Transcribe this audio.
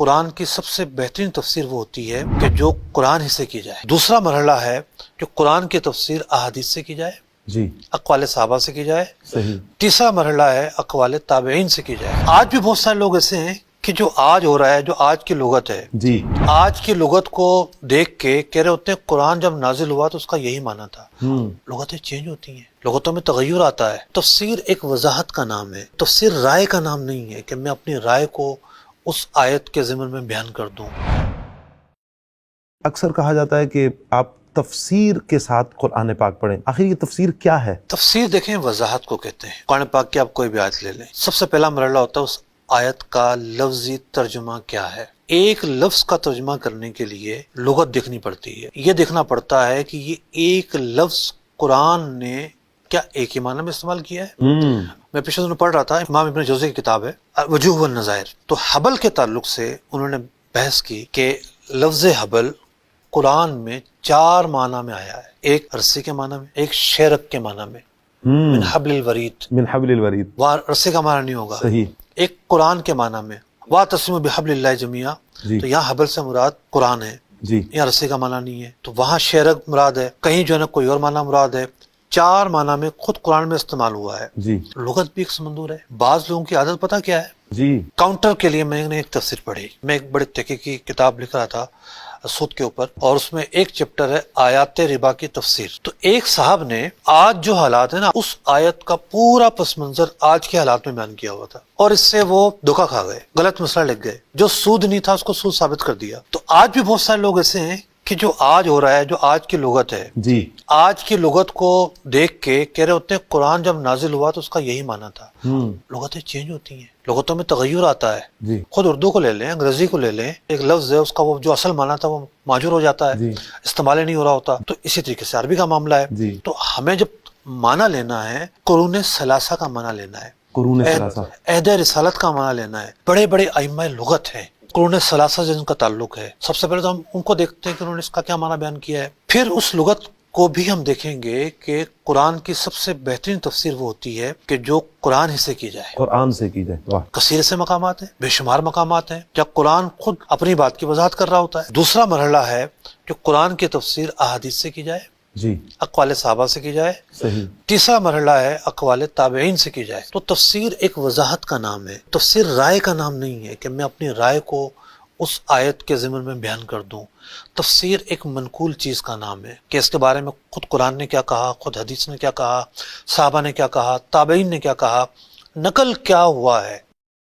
قرآن کی سب سے بہترین تفسیر وہ ہوتی ہے کہ جو قرآن ہی سے کی جائے۔ دوسرا مرحلہ ہے کہ قرآن کی تفسیر احادیث سے کی جائے، جی، اقوال صحابہ سے کی جائے۔ صحیح۔ تیسرا مرحلہ ہے اقوال تابعین سے کی جائے۔ آج بھی بہت سارے لوگ ایسے ہیں کہ جو آج ہو رہا ہے، جو آج کی لغت ہے، جی، آج کی لغت کو دیکھ کے کہہ رہے ہوتے ہیں قرآن جب نازل ہوا تو اس کا یہی معنی تھا۔ لغتیں چینج ہوتی ہیں، لغتوں میں تغیر آتا ہے۔ تفسیر ایک وضاحت کا نام ہے، تفسیر رائے کا نام نہیں ہے کہ میں اپنی رائے کو اس آیت کے ضمن میں بیان کر دوں۔ اکثر کہا جاتا ہے کہ آپ تفسیر کے ساتھ قرآن پاک پڑھیں، آخر یہ تفسیر کیا ہے؟ تفسیر دیکھیں وضاحت کو کہتے ہیں۔ قرآن پاک کی آپ کوئی بھی آیت لے لیں، سب سے پہلا مرحلہ ہوتا ہے اس آیت کا لفظی ترجمہ کیا ہے۔ ایک لفظ کا ترجمہ کرنے کے لیے لغت دیکھنی پڑتی ہے، یہ دیکھنا پڑتا ہے کہ یہ ایک لفظ قرآن نے کیا ایک ہی معنی میں استعمال کیا ہے۔ میں پچھلے دنوں پڑھ رہا تھا، امام ابن جوزی کی کتاب ہے وجوہ والنظائر، تو حبل کے تعلق سے انہوں نے بحث کی کہ لفظ حبل قرآن میں 4 معنی میں آیا ہے، ایک رسی کے معنی میں، ایک شیرک کے معنی میں، من حبل الورید، من حبل الورید، وہاں رسی کا معنی نہیں ہوگا، صحیح، ایک قرآن کے معنی میں، وَاعْتَصِمُوا بِحَبْلِ اللَّهِ جَمِيعًا، جی، تو یہاں حبل سے مراد قرآن ہے، جی، یہاں رسی کا معنی نہیں ہے، تو وہاں شیرک مراد ہے، کہیں جو ہے نا کوئی اور معنی مراد ہے۔ 4 معنی میں خود قرآن میں استعمال ہوا ہے۔ جی، لغت بھی ایک سمندر ہے۔ بعض لوگوں کی عادت پتہ کیا ہے، جی، کاؤنٹر کے لیے میں نے ایک تفسیر پڑھی، میں ایک بڑے تحقیقی کتاب لکھ رہا تھا سود کے اوپر، اور اس میں ایک چیپٹر ہے آیات ربا کی تفسیر۔ تو ایک صاحب نے آج جو حالات ہیں نا، اس آیت کا پورا پس منظر آج کے حالات میں بیان کیا ہوا تھا، اور اس سے وہ دھوکا کھا گئے، غلط مسئلہ لکھ گئے، جو سود نہیں تھا اس کو سود ثابت کر دیا۔ تو آج بھی بہت سارے لوگ ایسے ہیں کہ جو آج ہو رہا ہے، جو آج کی لغت ہے، جی، آج کی لغت کو دیکھ کے کہہ رہے ہوتے ہیں قرآن جب نازل ہوا تو اس کا یہی معنی تھا۔ لغتیں چینج ہوتی ہیں، لغتوں میں تغیر آتا ہے۔ جی، خود اردو کو لے لیں، انگریزی کو لے لیں، ایک لفظ ہے اس کا وہ جو اصل معنی تھا وہ ماجور ہو جاتا ہے، جی، استعمال ہی نہیں ہو رہا ہوتا۔ تو اسی طریقے سے عربی کا معاملہ ہے۔ جی، تو ہمیں جب معنی لینا ہے، قرون ثلاثہ کا معنی لینا ہے، قرون ثلاثہ، عہد رسالت کا معنی لینا ہے۔ بڑے بڑے ائمہ لغت ہیں، قرون ثلاثہ سے جن کا تعلق ہے، سب سے پہلے تو ہم ان کو دیکھتے ہیں کہ انہوں نے اس کا کیا معنی بیان کیا ہے، پھر اس لغت کو بھی ہم دیکھیں گے کہ قرآن کی سب سے بہترین تفسیر وہ ہوتی ہے کہ جو قرآن ہی سے کی جائے۔ قرآن سے کی جائے، واہ، کثیر سے مقامات ہیں، بے شمار مقامات ہیں جب قرآن خود اپنی بات کی وضاحت کر رہا ہوتا ہے۔ دوسرا مرحلہ ہے کہ قرآن کی تفسیر احادیث سے کی جائے، جی، اقوال صحابہ سے کی جائے۔ صحیح، تیسرا مرحلہ ہے اقوال تابعین سے کی جائے۔ تو تفسیر ایک وضاحت کا نام ہے، تفسیر رائے کا نام نہیں ہے کہ میں اپنی رائے کو اس آیت کے ضمن میں بیان کر دوں۔ تفسیر ایک منقول چیز کا نام ہے کہ اس کے بارے میں خود قرآن نے کیا کہا، خود حدیث نے کیا کہا، صحابہ نے کیا کہا، تابعین نے کیا کہا، نقل کیا ہوا ہے۔